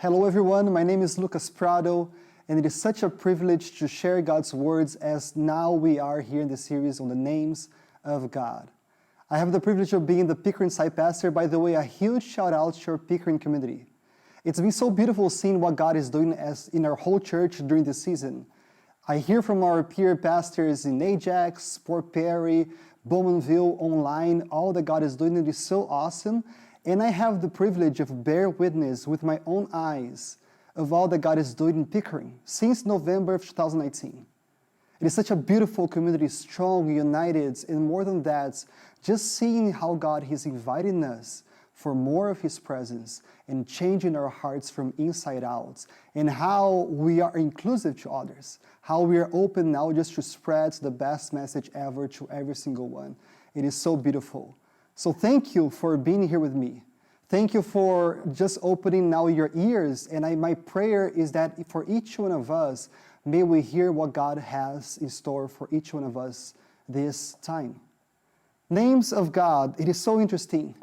Hello everyone, my name is Lucas Prado, and it is such a privilege to share God's words as now we are here in the series on the names of God. I have the privilege of being the Pickering site pastor. By the way, a huge shout out to our Pickering community. It's been so beautiful seeing what God is doing in our whole church during this season. I hear from our peer pastors in Ajax, Port Perry, Bowmanville, online, all that God is doing. It is so awesome. And I have the privilege of bear witness with my own eyes of all that God is doing in Pickering since November of 2019. It is such a beautiful community, strong, united, and more than that, just seeing how God is inviting us for more of His presence and changing our hearts from inside out, and how we are inclusive to others, how we are open now just to spread the best message ever to every single one. It is so beautiful. So thank you for being here with me. Thank you for just opening now your ears. And my prayer is that for each one of us, may we hear what God has in store for each one of us this time. Names of God. It is so interesting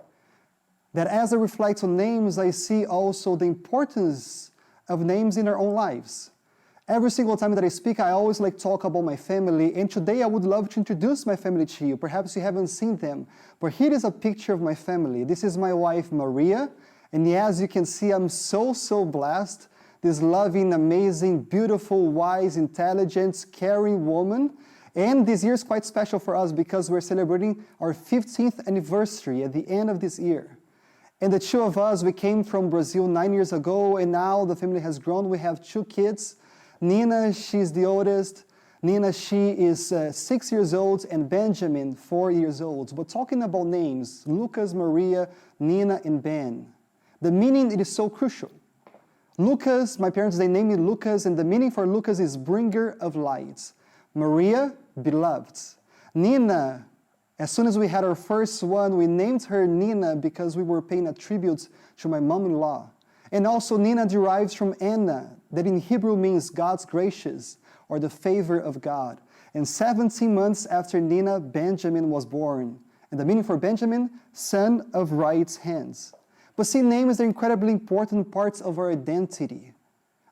that as I reflect on names, I see also the importance of names in our own lives. Every single time that I speak, I always talk about my family, and today I would love to introduce my family to you. Perhaps you haven't seen them, but here is a picture of my family. This is my wife, Maria, and as you can see, I'm so blessed. This loving, amazing, beautiful, wise, intelligent, caring woman. And this year is quite special for us because we're celebrating our 15th anniversary at the end of this year. And the two of us, we came from Brazil 9 years ago, and now the family has grown. We have 2 kids. Nina, she's the oldest. Nina, she is 6 years old, and Benjamin, 4 years old. But talking about names, Lucas, Maria, Nina, and Ben. The meaning, it is so crucial. Lucas, my parents, they named me Lucas, and the meaning for Lucas is bringer of light. Maria, beloved. Nina, as soon as we had our first one, we named her Nina because we were paying a tribute to my mom-in-law. And also Nina derives from Anna, that in Hebrew means God's gracious, or the favor of God. And 17 months after Nina, Benjamin was born. And the meaning for Benjamin, son of right hands. But see, names are incredibly important parts of our identity.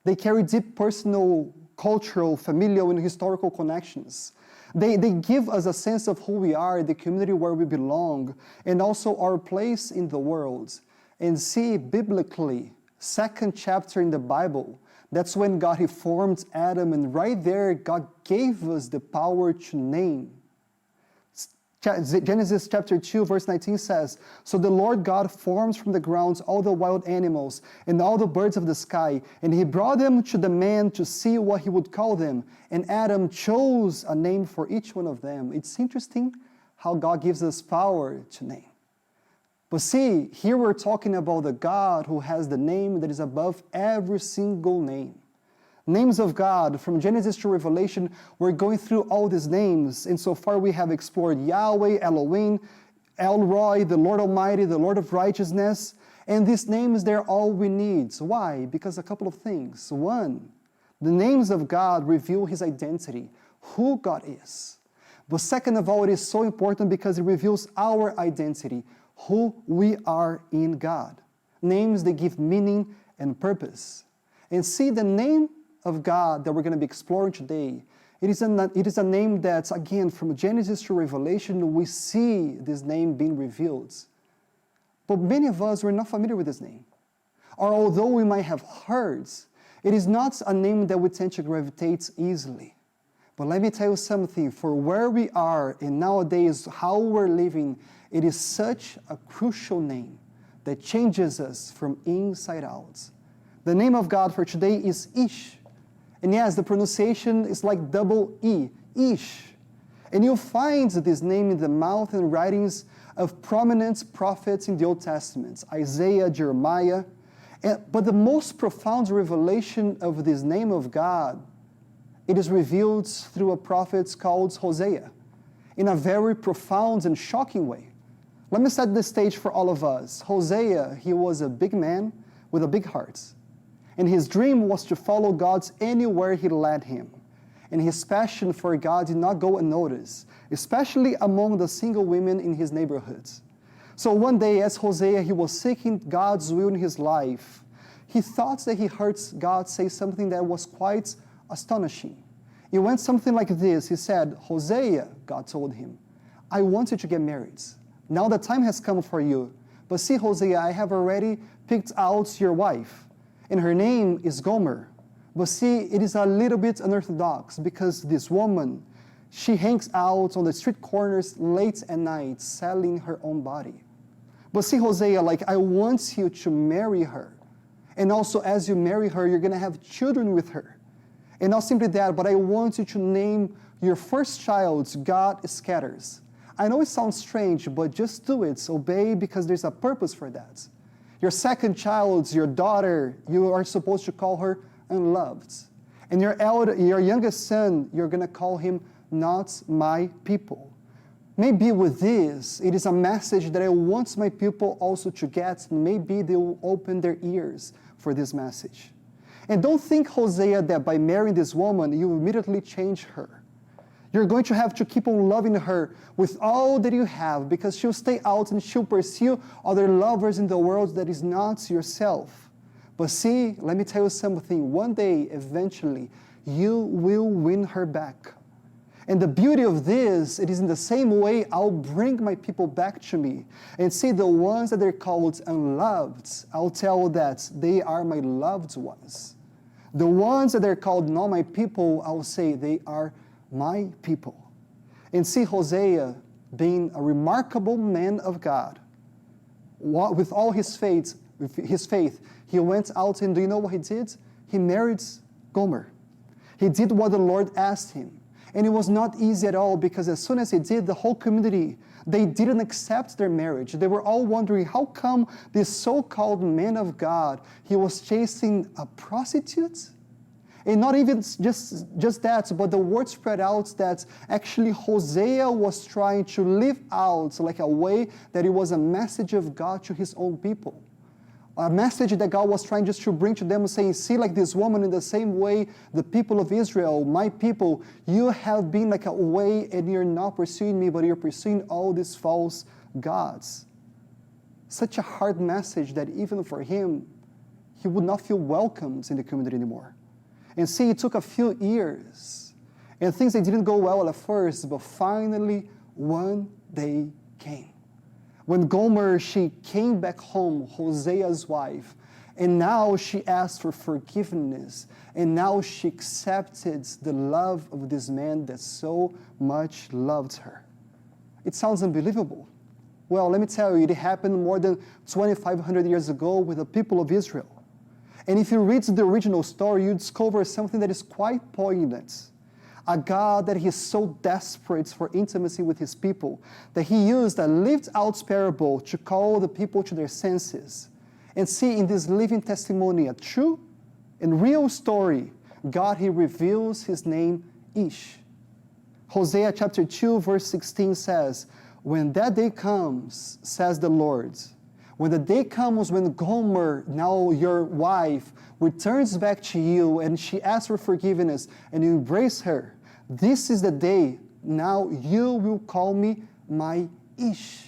They carry deep personal, cultural, familial, and historical connections. They give us a sense of who we are, the community where we belong, and also our place in the world. And see, biblically, 2nd chapter in the Bible, that's when God He formed Adam, and right there, God gave us the power to name. Genesis chapter 2, verse 19 says, "So the Lord God formed from the ground all the wild animals and all the birds of the sky, and He brought them to the man to see what he would call them. And Adam chose a name for each one of them." It's interesting how God gives us power to name. But see, here we're talking about the God who has the name that is above every single name. Names of God, from Genesis to Revelation, we're going through all these names. And so far we have explored Yahweh, Elohim, El Roi, the Lord Almighty, the Lord of Righteousness. And these names, they're all we need. So why? Because a couple of things. One, the names of God reveal His identity, who God is. But second of all, it is so important because it reveals our identity, who we are in God. Names, they give meaning and purpose. And see, the name of God that we're going to be exploring today, it is a name that's, again, from Genesis to Revelation, we see this name being revealed. But many of us, we're not familiar with this name. Or although we might have heard, it is not a name that we tend to gravitate easily. But let me tell you something, for where we are and nowadays how we're living, it is such a crucial name that changes us from inside out. The name of God for today is Ish. And yes, the pronunciation is like double E, Ish. And you'll find this name in the mouth and writings of prominent prophets in the Old Testament, Isaiah, Jeremiah. But the most profound revelation of this name of God, it is revealed through a prophet called Hosea, in a very profound and shocking way. Let me set the stage for all of us. Hosea, he was a big man with a big heart. And his dream was to follow God anywhere He led him. And his passion for God did not go unnoticed, especially among the single women in his neighborhoods. So one day, as Hosea, he was seeking God's will in his life, he thought that he heard God say something that was quite astonishing. It went something like this. He said, Hosea, God told him, I want you to get married. Now the time has come for you. But see, Hosea, I have already picked out your wife, and her name is Gomer. But see, it is a little bit unorthodox because this woman, she hangs out on the street corners late at night selling her own body. But see, Hosea, I want you to marry her. And also as you marry her, you're going to have children with her. And not simply that, but I want you to name your first child God Scatters. I know it sounds strange, but just do it. Obey because there's a purpose for that. Your second child, your daughter, you are supposed to call her Unloved. And your youngest son, you're going to call him Not My People. Maybe with this, it is a message that I want my people also to get. Maybe they will open their ears for this message. And don't think, Hosea, that by marrying this woman, you immediately change her. You're going to have to keep on loving her with all that you have because she'll stay out and she'll pursue other lovers in the world that is not yourself. But see, let me tell you something. One day, eventually, you will win her back. And the beauty of this, it is in the same way I'll bring my people back to me. And see, the ones that are called unloved, I'll tell that they are my loved ones. The ones that are called not my people, I'll say they are my people. And see, Hosea, being a remarkable man of God, with all his faith, he went out and do you know what he did? He married Gomer. He did what the Lord asked him. And it was not easy at all because as soon as he did, the whole community, they didn't accept their marriage. They were all wondering, how come this so-called man of God, he was chasing a prostitute? And not even just that, but the word spread out that actually Hosea was trying to live out like a way that it was a message of God to his own people. A message that God was trying just to bring to them, saying, see, like this woman in the same way, the people of Israel, my people, you have been like a way and you're not pursuing me, but you're pursuing all these false gods. Such a hard message that even for him, he would not feel welcomed in the community anymore. And see, it took a few years, and things they didn't go well at first, but finally, one day came. When Gomer, she came back home, Hosea's wife, and now she asked for forgiveness, and now she accepted the love of this man that so much loved her. It sounds unbelievable. Well, let me tell you, it happened more than 2,500 years ago with the people of Israel. And if you read the original story, you discover something that is quite poignant. A God that he is so desperate for intimacy with his people that he used a lived-out parable to call the people to their senses. And see, in this living testimony, a true and real story, God, he reveals his name, Ish. Hosea chapter 2, verse 16 says, when that day comes, says the Lord, when the day comes when Gomer, now your wife, returns back to you and she asks for forgiveness and you embrace her, this is the day now you will call me my Ish,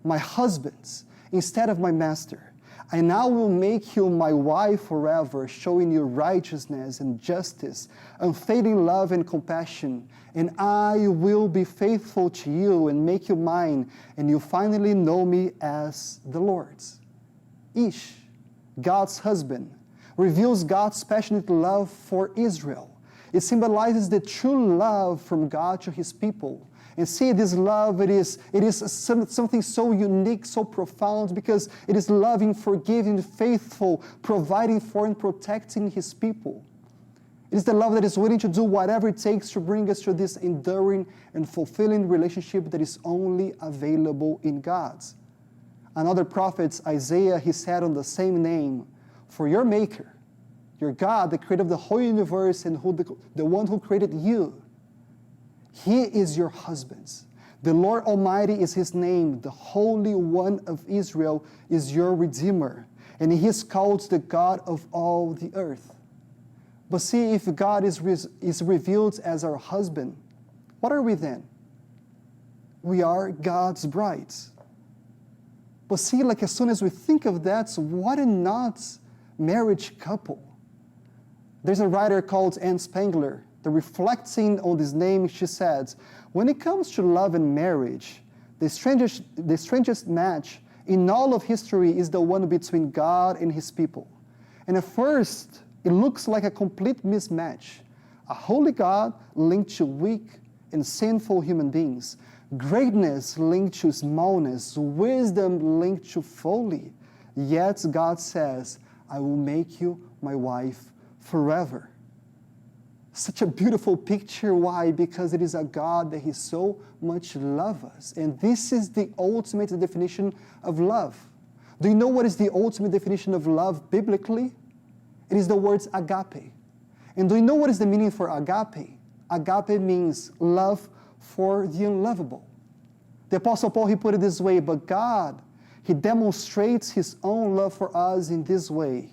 my husband, instead of my master. I now will make you my wife forever, showing you righteousness and justice, unfading love and compassion. And I will be faithful to you and make you mine, and you finally know me as the Lord. Ish, God's husband, reveals God's passionate love for Israel. It symbolizes the true love from God to his people. And see, this love, it is something so unique, so profound, because it is loving, forgiving, faithful, providing for and protecting his people. It is the love that is willing to do whatever it takes to bring us to this enduring and fulfilling relationship that is only available in God. Another prophet, Isaiah, he said on the same name, for your maker, your God, the creator of the whole universe and the one who created you, he is your husband. The Lord Almighty is his name. The Holy One of Israel is your Redeemer. And he is called the God of all the earth. But see, if God is revealed as our husband, what are we then? We are God's brides. But see, like as soon as we think of that, what a not marriage couple. There's a writer called Anne Spangler that, reflecting on this name, she said, when it comes to love and marriage, the strangest match in all of history is the one between God and his people. And at first, it looks like a complete mismatch. A holy God linked to weak and sinful human beings. Greatness linked to smallness. Wisdom linked to folly. Yet God says, I will make you my wife forever. Such a beautiful picture. Why? Because it is a God that he so much loves us. And this is the ultimate definition of love. Do you know what is the ultimate definition of love biblically? It is the words agape. And do you know what is the meaning for agape? Agape means love for the unlovable. The Apostle Paul, he put it this way, but God, he demonstrates his own love for us in this way,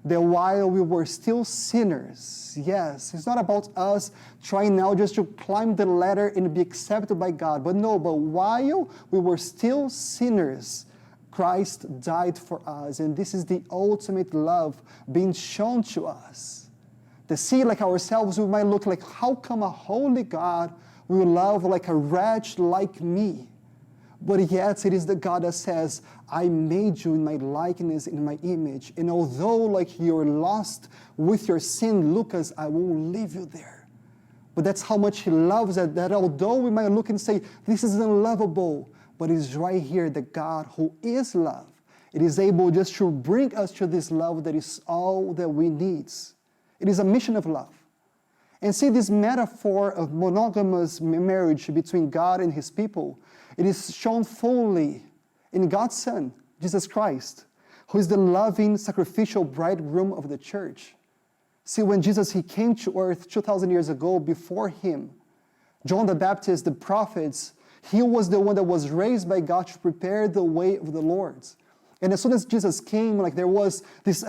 that while we were still sinners, yes, it's not about us trying now just to climb the ladder and be accepted by God, but while we were still sinners, Christ died for us, and this is the ultimate love being shown to us. To see like ourselves, we might look like, how come a holy God will love like a wretch like me? But yet it is the God that says, I made you in my likeness, in my image. And although like you're lost with your sin, Lucas, I won't leave you there. But that's how much he loves us, that although we might look and say, this is unlovable, but it is right here that God, who is love, it is able just to bring us to this love that is all that we need. It is a mission of love. And see, this metaphor of monogamous marriage between God and his people, it is shown fully in God's Son, Jesus Christ, who is the loving, sacrificial bridegroom of the church. See, when Jesus, he came to earth 2,000 years ago, before him, John the Baptist, the prophets, he was the one that was raised by God to prepare the way of the Lord. And as soon as Jesus came, like there was this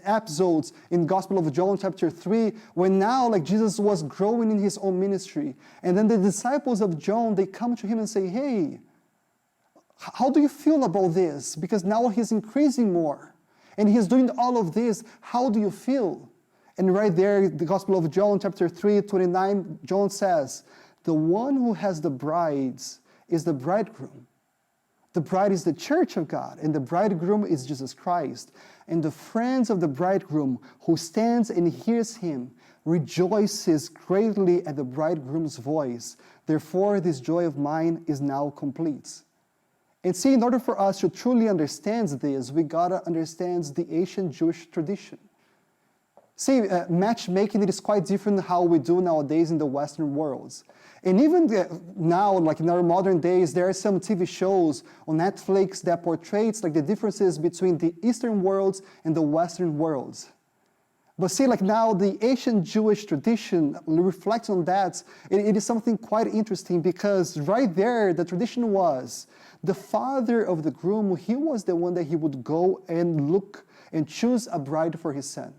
episodes in Gospel of John chapter 3, where now like Jesus was growing in his own ministry. And then the disciples of John, they come to him and say, hey, how do you feel about this? Because now he's increasing more. And he's doing all of this. How do you feel? And right there, the Gospel of John chapter 3, 29, John says, the one who has the brides is the bridegroom. The bride is the church of God, and the bridegroom is Jesus Christ. And the friends of the bridegroom who stands and hears him rejoices greatly at the bridegroom's voice. Therefore, this joy of mine is now complete. And see, in order for us to truly understand this, we gotta understand the ancient Jewish tradition. See, matchmaking, it is quite different how we do nowadays in the Western worlds. And even now, like in our modern days, there are some TV shows on Netflix that portrays like the differences between the Eastern worlds and the Western worlds. But see, like now the ancient Jewish tradition reflects on that. It is something quite interesting, because right there, the tradition was the father of the groom, he was the one that he would go and look and choose a bride for his son.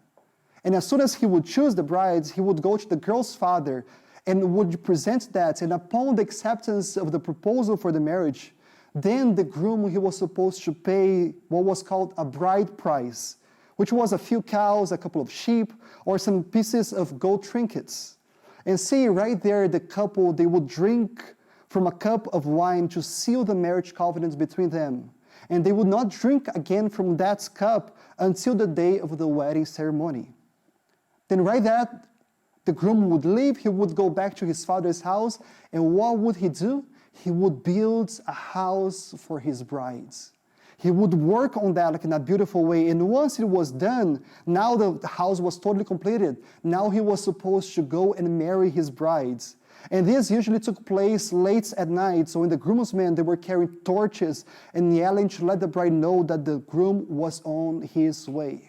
And as soon as he would choose the brides, he would go to the girl's father and would present that. And upon the acceptance of the proposal for the marriage, then the groom, he was supposed to pay what was called a bride price, which was a few cows, a couple of sheep, or some pieces of gold trinkets. And see, right there, the couple, they would drink from a cup of wine to seal the marriage covenant between them. And they would not drink again from that cup until the day of the wedding ceremony. Then right there, the groom would leave, he would go back to his father's house, and what would he do? He would build a house for his brides. He would work on that like in a beautiful way, and once it was done, now the house was totally completed. Now he was supposed to go and marry his brides. And this usually took place late at night, so when the groomsmen, they were carrying torches and yelling to let the bride know that the groom was on his way.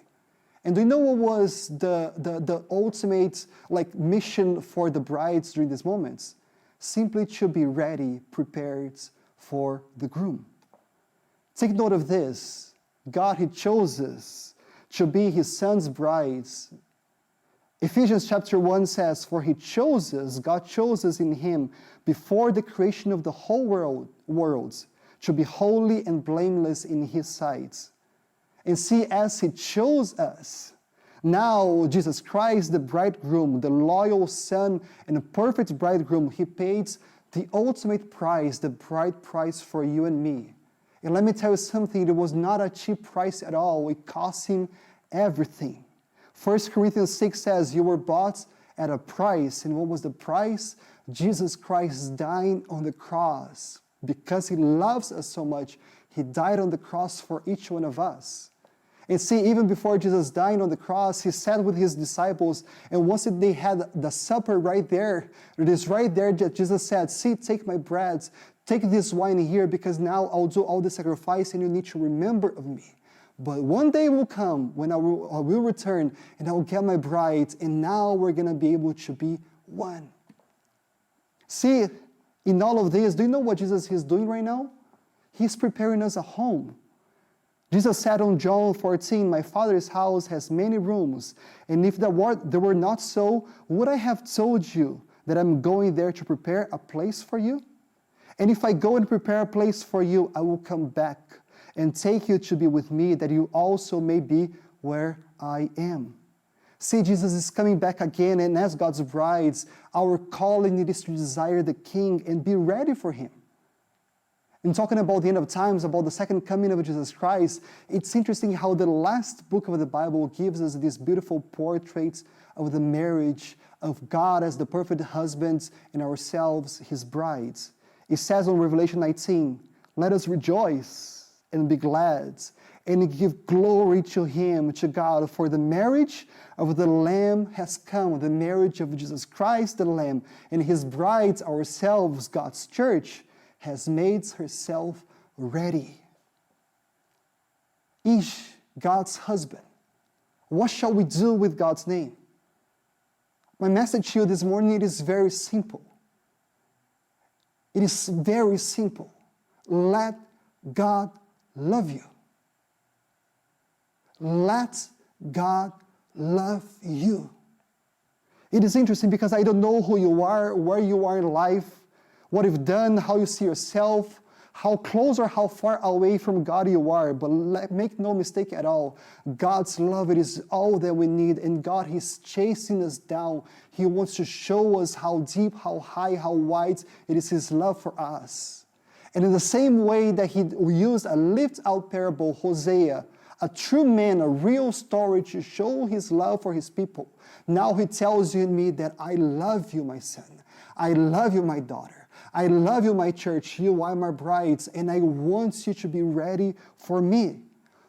And do you know what was the ultimate like mission for the brides during these moments? Simply to be ready, prepared for the groom. Take note of this. God, he chose us to be his son's brides. Ephesians chapter 1 says, for he chose us, God chose us in him before the creation of the whole world to be holy and blameless in his sight. And see, as He chose us, now Jesus Christ, the bridegroom, the loyal son and the perfect bridegroom, He paid the ultimate price, the bride price for you and me. And let me tell you something, it was not a cheap price at all. It cost Him everything. 1 Corinthians 6 says, you were bought at a price. And what was the price? Jesus Christ dying on the cross. Because He loves us so much, He died on the cross for each one of us. And see, even before Jesus dying on the cross, He sat with His disciples, and once they had the supper right there, it is right there that Jesus said, see, take my bread, take this wine here, because now I'll do all the sacrifice and you need to remember of me. But one day will come when I will return and I will get my bride, and now we're going to be able to be one. See, in all of this, do you know what Jesus is doing right now? He's preparing us a home. Jesus said on John 14, my Father's house has many rooms, and if there were not so, would I have told you that I'm going there to prepare a place for you? And if I go and prepare a place for you, I will come back and take you to be with me, that you also may be where I am. See, Jesus is coming back again, and as God's brides, our calling is to desire the King and be ready for Him. In talking about the end of times, about the second coming of Jesus Christ, it's interesting how the last book of the Bible gives us these beautiful portraits of the marriage of God as the perfect husband and ourselves, His brides. It says on Revelation 19, let us rejoice and be glad and give glory to Him, to God, for the marriage of the Lamb has come, the marriage of Jesus Christ, the Lamb, and His brides, ourselves, God's church, has made herself ready. Ish, God's husband. What shall we do with God's name? My message to you this morning, it is very simple. It is very simple. Let God love you. Let God love you. It is interesting because I don't know who you are, where you are in life, what you've done, how you see yourself, how close or how far away from God you are. But make no mistake at all, God's love, it is all that we need. And God, He's chasing us down. He wants to show us how deep, how high, how wide it is His love for us. And in the same way that He used a lived-out parable, Hosea, a true man, a real story to show His love for His people, now He tells you and me that I love you, my son. I love you, my daughter. I love you, my church. You are my brides, and I want you to be ready for me.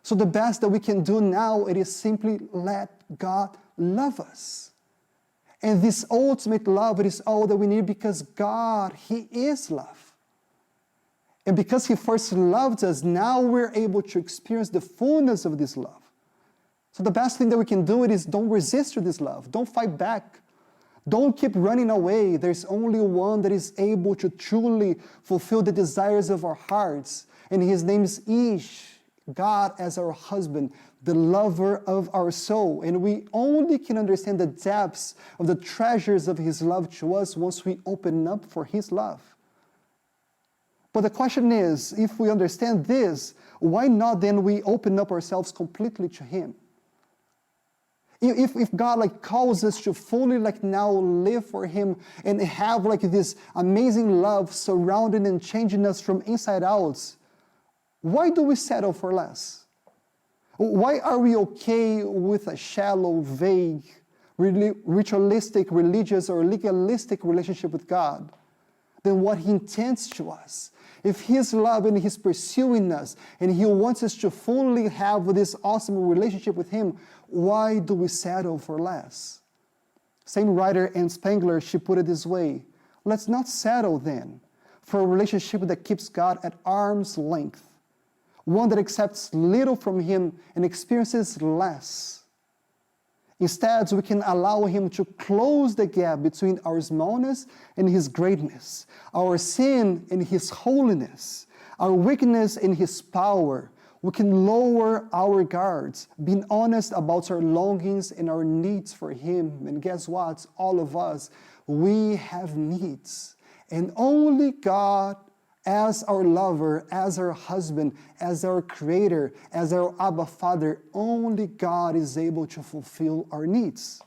So the best that we can do now, it is simply let God love us. And this ultimate love, it is all that we need because God, He is love. And because He first loved us, now we're able to experience the fullness of this love. So the best thing that we can do is don't resist to this love. Don't fight back. Don't keep running away. There's only one that is able to truly fulfill the desires of our hearts. And His name is Ish, God as our husband, the lover of our soul. And we only can understand the depths of the treasures of His love to us once we open up for His love. But the question is, if we understand this, why not then we open up ourselves completely to Him? If God calls us to fully now live for Him and have this amazing love surrounding and changing us from inside out, why do we settle for less? Why are we okay with a shallow, vague, ritualistic, religious, or legalistic relationship with God than what He intends to us? If His love and He's pursuing us and He wants us to fully have this awesome relationship with Him, why do we settle for less? Same writer, Anne Spangler, she put it this way: let's not settle then for a relationship that keeps God at arm's length, one that accepts little from Him and experiences less. Instead, we can allow Him to close the gap between our smallness and His greatness, our sin and His holiness, our weakness and His power. We can lower our guards, being honest about our longings and our needs for Him. And guess what? All of us, we have needs. And only God as our lover, as our husband, as our creator, as our Abba Father. Only God is able to fulfill our needs.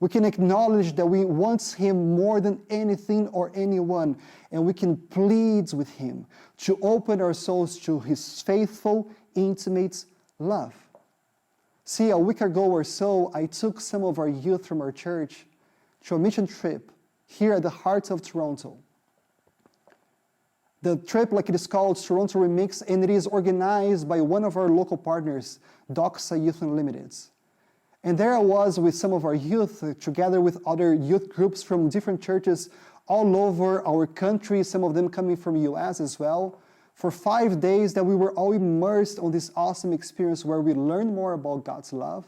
We can acknowledge that we want Him more than anything or anyone, and we can plead with Him to open our souls to His faithful, intimate love. See, a week ago or so, I took some of our youth from our church to a mission trip here at the heart of Toronto. The trip, like it is called, Toronto Remix, and it is organized by one of our local partners, Doxa Youth Unlimited. And there I was with some of our youth, together with other youth groups from different churches all over our country, some of them coming from US as well, for 5 days that we were all immersed on this awesome experience where we learned more about God's love,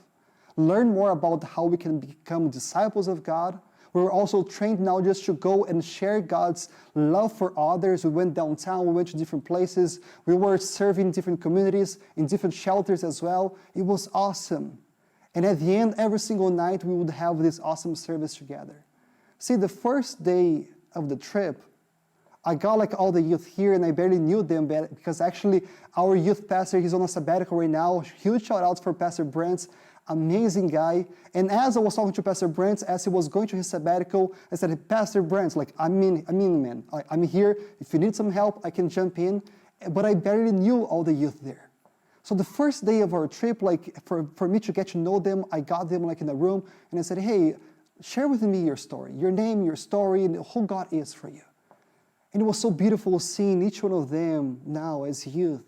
learned more about how we can become disciples of God. We were also trained now just to go and share God's love for others. We went downtown, we went to different places, we were serving different communities, in different shelters as well. It was awesome. And at the end, every single night, we would have this awesome service together. See, the first day of the trip, I got like all the youth here, and I barely knew them because actually our youth pastor, he's on a sabbatical right now. Huge shout outs for Pastor Brent, amazing guy. And as I was talking to Pastor Brent, as he was going to his sabbatical, I said, hey, Pastor Brent, like, I mean, man, I'm here. If you need some help, I can jump in. But I barely knew all the youth there. So the first day of our trip, like for me to get to know them, I got them like in a room and I said, hey, share with me your story, your name, your story, and who God is for you. And it was so beautiful seeing each one of them now as youth,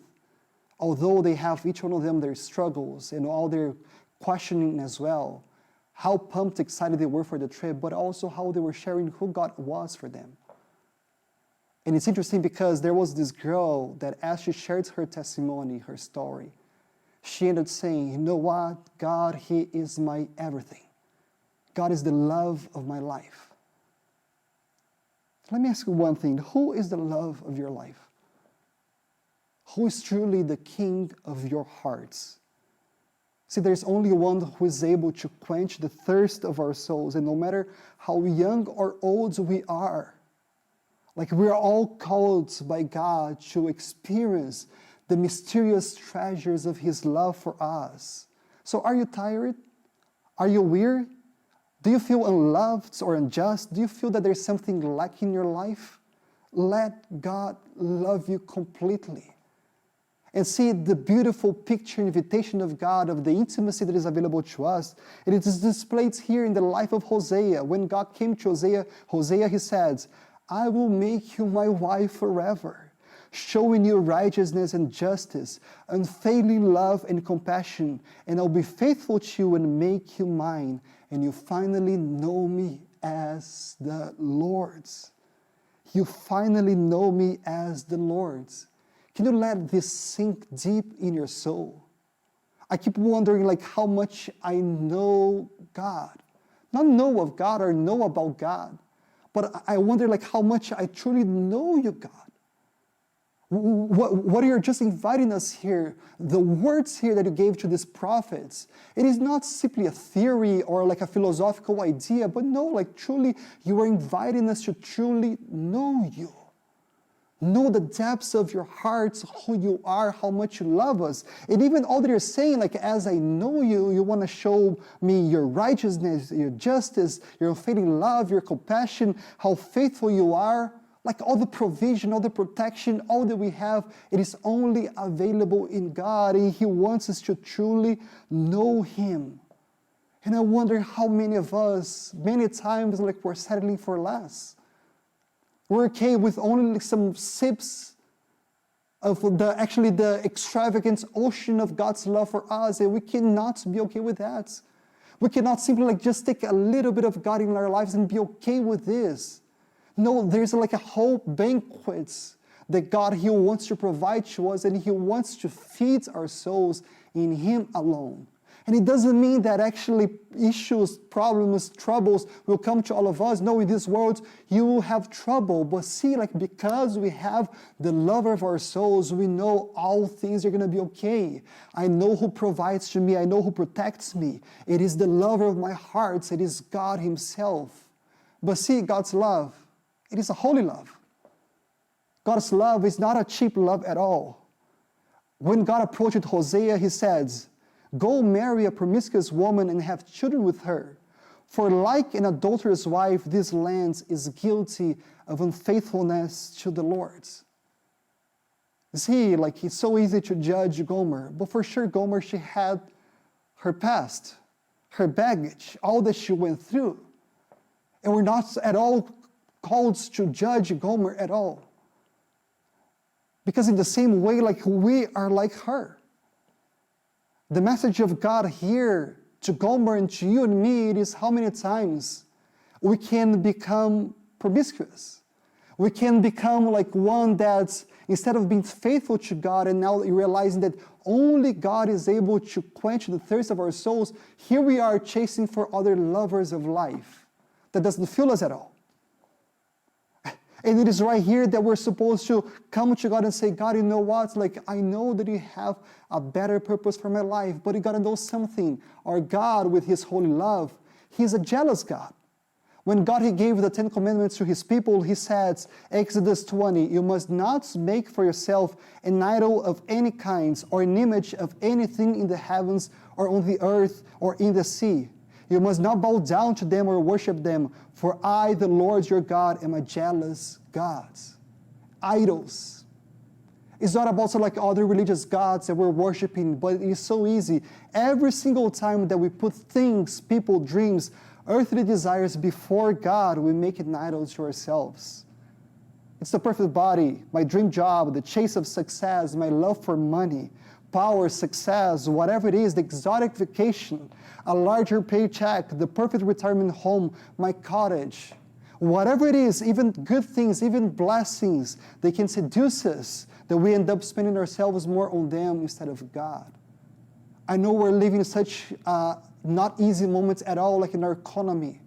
although they have each one of them their struggles and all their questioning as well, how pumped, excited they were for the trip, but also how they were sharing who God was for them. And it's interesting because there was this girl that as she shared her testimony, her story, she ended up saying, you know what? God, He is my everything. God is the love of my life. Let me ask you one thing. Who is the love of your life? Who is truly the king of your hearts? See, there's only one who is able to quench the thirst of our souls. And no matter how young or old we are, like we are all called by God to experience the mysterious treasures of His love for us. So are you tired? Are you weary? Do you feel unloved or unjust? Do you feel that there's something lacking in your life? Let God love you completely. And see the beautiful picture, invitation of God, of the intimacy that is available to us. And it is displayed here in the life of Hosea. When God came to Hosea, He said, I will make you my wife forever, showing you righteousness and justice, unfailing love and compassion, and I'll be faithful to you and make you mine, and you finally know me as the Lord's. You finally know me as the Lord's. Can you let this sink deep in your soul? I keep wondering like how much I know God. Not know of God or know about God, but I wonder like how much I truly know you, God. What you're just inviting us here, the words here that you gave to these prophets, it is not simply a theory or like a philosophical idea, but no, like truly you are inviting us to truly know you. Know the depths of your hearts, who you are, how much you love us. And even all that you're saying, like, as I know you, you want to show me your righteousness, your justice, your unfailing love, your compassion, how faithful you are. Like all the provision, all the protection, all that we have, it is only available in God. And He wants us to truly know Him. And I wonder how many of us, many times, like we're settling for less. We're okay with only some sips of the extravagant ocean of God's love for us, and we cannot be okay with that. We cannot simply like just take a little bit of God in our lives and be okay with this. No, there's like a whole banquet that God, He wants to provide to us, and He wants to feed our souls in Him alone. And it doesn't mean that actually issues, problems, troubles will come to all of us. No, in this world, you will have trouble. But see, like because we have the lover of our souls, we know all things are going to be okay. I know who provides to me. I know who protects me. It is the lover of my heart. It is God Himself. But see, God's love, it is a holy love. God's love is not a cheap love at all. When God approached Hosea, he says, "Go marry a promiscuous woman and have children with her. For like an adulterous wife, this land is guilty of unfaithfulness to the Lord." You see, like it's so easy to judge Gomer, but for sure Gomer, she had her past, her baggage, all that she went through. And we're not at all called to judge Gomer at all. Because in the same way, like we are like her. The message of God here to Gomer and to you and me, it is how many times we can become promiscuous. We can become like one that's, instead of being faithful to God and now realizing that only God is able to quench the thirst of our souls, here we are chasing for other lovers of life that doesn't fill us at all. And it is right here that we're supposed to come to God and say, "God, you know what? Like, I know that you have a better purpose for my life, but you got to know something. Our God, with his holy love, he's a jealous God. When God, he gave the 10 Commandments to his people, he says, Exodus 20, "You must not make for yourself an idol of any kind or an image of anything in the heavens or on the earth or in the sea. You must not bow down to them or worship them, for I, the Lord your God, am a jealous God." Idols. It's not about like other religious gods that we're worshiping, but it's so easy. Every single time that we put things, people, dreams, earthly desires before God, we make it an idol to ourselves. It's the perfect body, my dream job, the chase of success, my love for money, power, success, whatever it is, the exotic vacation, a larger paycheck, the perfect retirement home, my cottage. Whatever it is, even good things, even blessings, they can seduce us that we end up spending ourselves more on them instead of God. I know we're living such not easy moments at all, like in our economy.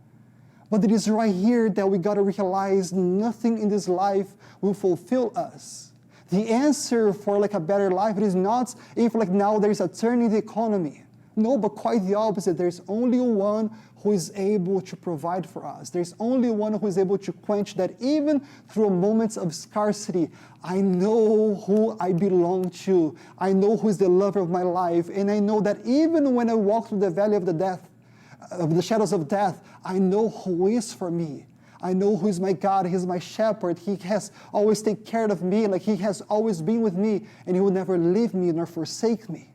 But it is right here that we got to realize nothing in this life will fulfill us. The answer for like a better life, it is not if like now there's a turn in the economy. No, but quite the opposite. There's only one who is able to provide for us. There's only one who is able to quench that even through moments of scarcity. I know who I belong to. I know who is the lover of my life. And I know that even when I walk through the valley of the shadows of death, I know who is for me. I know who is my God. He's my shepherd. He has always taken care of me. Like he has always been with me. And he will never leave me nor forsake me.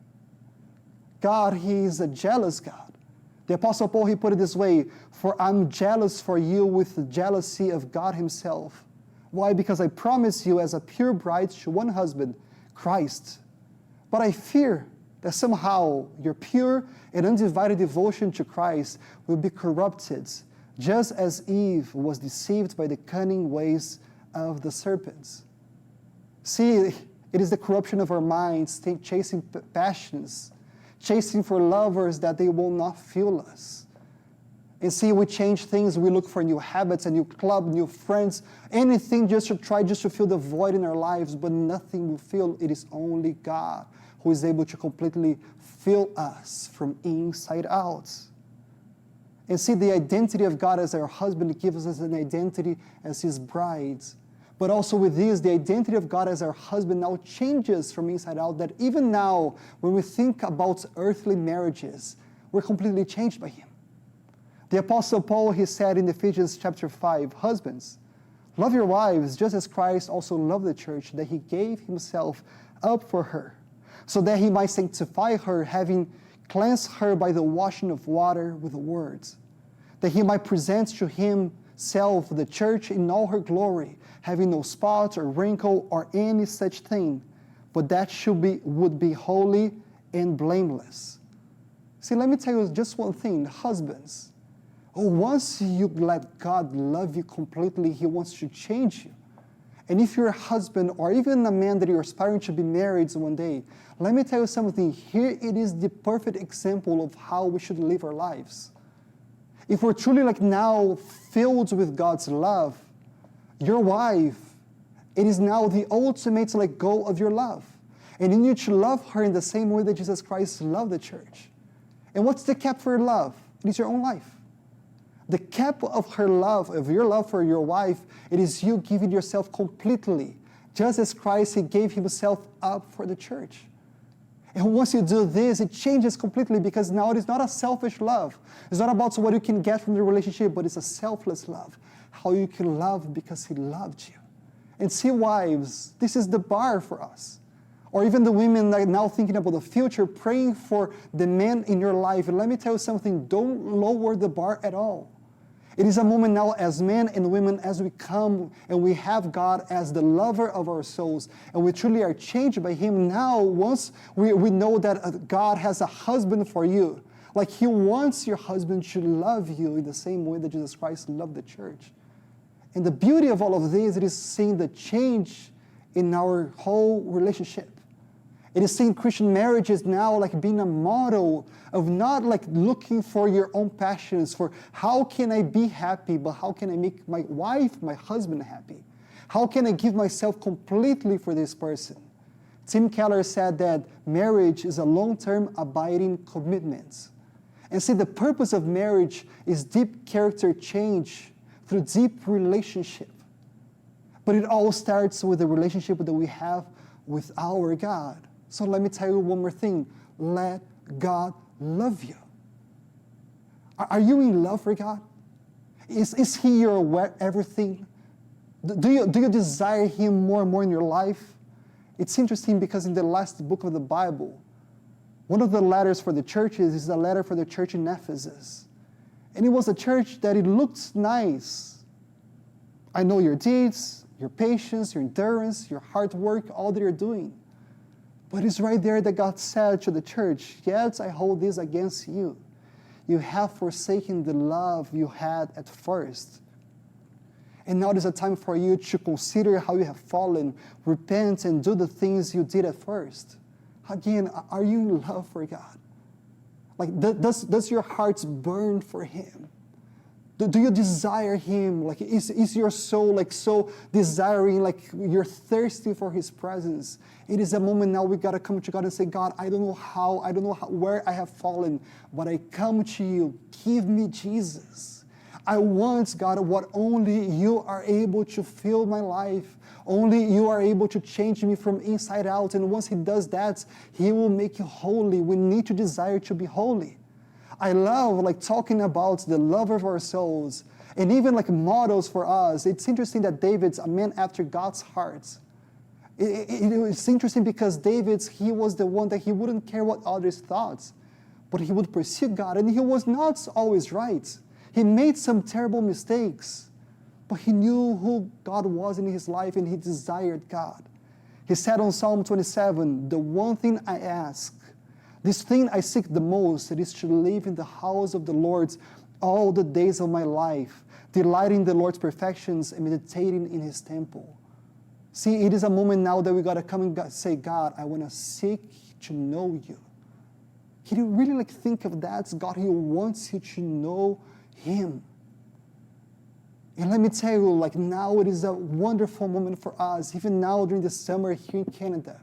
God, he is a jealous God. The Apostle Paul, he put it this way, "For I'm jealous for you with the jealousy of God himself." Why? Because I promise you as a pure bride to one husband, Christ. But I fear that somehow your pure and undivided devotion to Christ will be corrupted, just as Eve was deceived by the cunning ways of the serpents. See, it is the corruption of our minds, chasing passions, chasing for lovers that they will not fill us. And see, we change things, we look for new habits, a new club, new friends, anything just to fill the void in our lives, but nothing will fill. It is only God who is able to completely fill us from inside out. And see, the identity of God as our husband gives us an identity as his bride. But also with this, the identity of God as our husband now changes from inside out, that even now, when we think about earthly marriages, we're completely changed by him. The Apostle Paul, he said in Ephesians chapter 5, "Husbands, love your wives just as Christ also loved the church, that he gave himself up for her, so that he might sanctify her, having cleansed her by the washing of water with the words, that he might present to himself the church in all her glory, having no spot or wrinkle or any such thing, but that would be holy and blameless." See, let me tell you just one thing, husbands. Once you let God love you completely, he wants to change you. And if you're a husband or even a man that you're aspiring to be married one day, let me tell you something. Here it is the perfect example of how we should live our lives. If we're truly like now filled with God's love, your wife, it is now the ultimate like goal of your love. And you need to love her in the same way that Jesus Christ loved the church. And what's the cap for your love? It is your own life. The cap of her love, of your love for your wife, it is you giving yourself completely Just as Christ, he gave himself up for the church. And once you do this, it changes completely, because now it is not a selfish love. It's not about what you can get from the relationship, but it's a selfless love. How you can love because he loved you. And see, wives, this is the bar for us. Or even the women that are now thinking about the future, praying for the men in your life. And let me tell you something, don't lower the bar at all. It is a moment now as men and women, as we come and we have God as the lover of our souls, and we truly are changed by him. Now, once we know that God has a husband for you, like he wants your husband to love you in the same way that Jesus Christ loved the church. And the beauty of all of this, it is seeing the change in our whole relationship. It is seeing Christian marriages now like being a model of not like looking for your own passions, for how can I be happy, but how can I make my wife, my husband happy? How can I give myself completely for this person? Tim Keller said that marriage is a long-term abiding commitment. And see, the purpose of marriage is deep character change through deep relationship. But it all starts with the relationship that we have with our God. So let me tell you one more thing. Let God love you. Are you in love for God? Is he your everything? Do you desire him more and more in your life? It's interesting because in the last book of the Bible, one of the letters for the churches is a letter for the church in Ephesus. And it was a church that it looked nice. I know your deeds, your patience, your endurance, your hard work, all that you're doing. But it's right there that God said to the church, yes, I hold this against you. You have forsaken the love you had at first. And now is a time for you to consider how you have fallen, repent, and do the things you did at first. Again, are you in love for God? Like, does your heart burn for him? Do you desire him? Like, is your soul like so desiring, like you're thirsty for his presence? It is a moment now we got to come to God and say, God, I don't know how, where I have fallen, but I come to you. Give me Jesus. I want, God, what only you are able to fill my life. Only you are able to change me from inside out. And once he does that, he will make you holy. We need to desire to be holy. I love like talking about the lover of our souls and even like models for us. It's interesting that David's a man after God's heart. It's interesting because he was the one that he wouldn't care what others thought, but he would pursue God, and he was not always right. He made some terrible mistakes, but he knew who God was in his life and he desired God. He said on Psalm 27, the one thing I ask, this thing I seek the most, it is to live in the house of the Lord all the days of my life, delighting in the Lord's perfections and meditating in his temple. See, it is a moment now that we got to come and say, God, I want to seek to know you. Can you really like think of that? God, he wants you to know him. And let me tell you, like now it is a wonderful moment for us, even now during the summer here in Canada,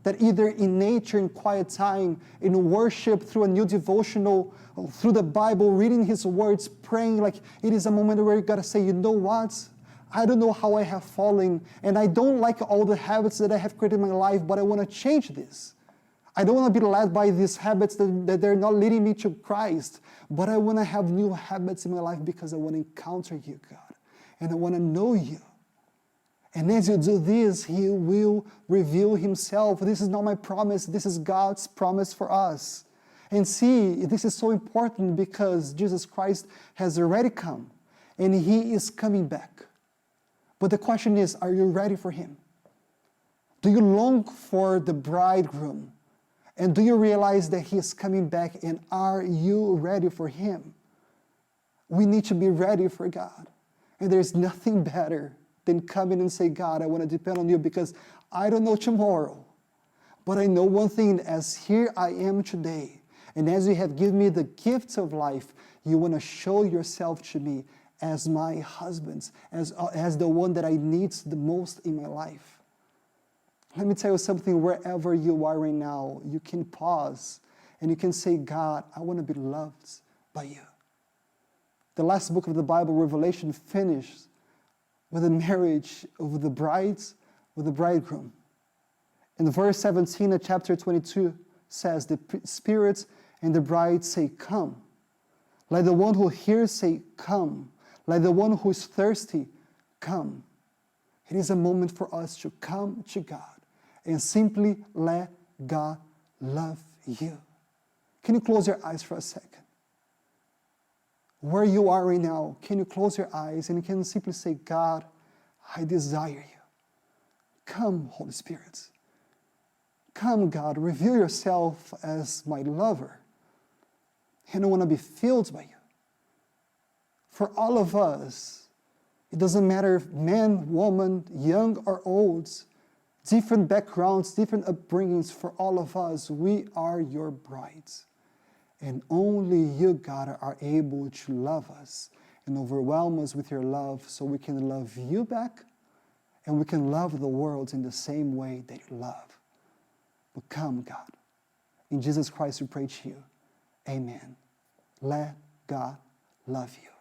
that either in nature, in quiet time, in worship, through a new devotional, through the Bible, reading his words, praying, like it is a moment where you got to say, you know what? I don't know how I have fallen, and I don't like all the habits that I have created in my life, but I want to change this. I don't want to be led by these habits that they're not leading me to Christ, but I want to have new habits in my life because I want to encounter you, God, and I want to know you. And as you do this, he will reveal himself. This is not my promise. This is God's promise for us. And see, this is so important because Jesus Christ has already come and he is coming back. But the question is, are you ready for him? Do you long for the bridegroom? And do you realize that he is coming back, and are you ready for him? We need to be ready for God. And there's nothing better than coming and say, God, I want to depend on you because I don't know tomorrow. But I know one thing, as here I am today, and as you have given me the gift of life, you want to show yourself to me as my husband, as the one that I need the most in my life. Let me tell you something, wherever you are right now, you can pause and you can say, God, I want to be loved by you. The last book of the Bible, Revelation, finished with the marriage of the bride with the bridegroom. In verse 17 of chapter 22 says, the Spirit and the bride say, come. Let the one who hears say, come. Let the one who is thirsty come. It is a moment for us to come to God and simply let God love you. Can you close your eyes for a second? Where you are right now, can you close your eyes and you can simply say, God, I desire you. Come, Holy Spirit. Come, God, reveal yourself as my lover. And I want to be filled by you. For all of us, it doesn't matter if man, woman, young or old, different backgrounds, different upbringings, for all of us, we are your brides. And only you, God, are able to love us and overwhelm us with your love so we can love you back and we can love the world in the same way that you love. But come, God. In Jesus Christ we pray to you. Amen. Let God love you.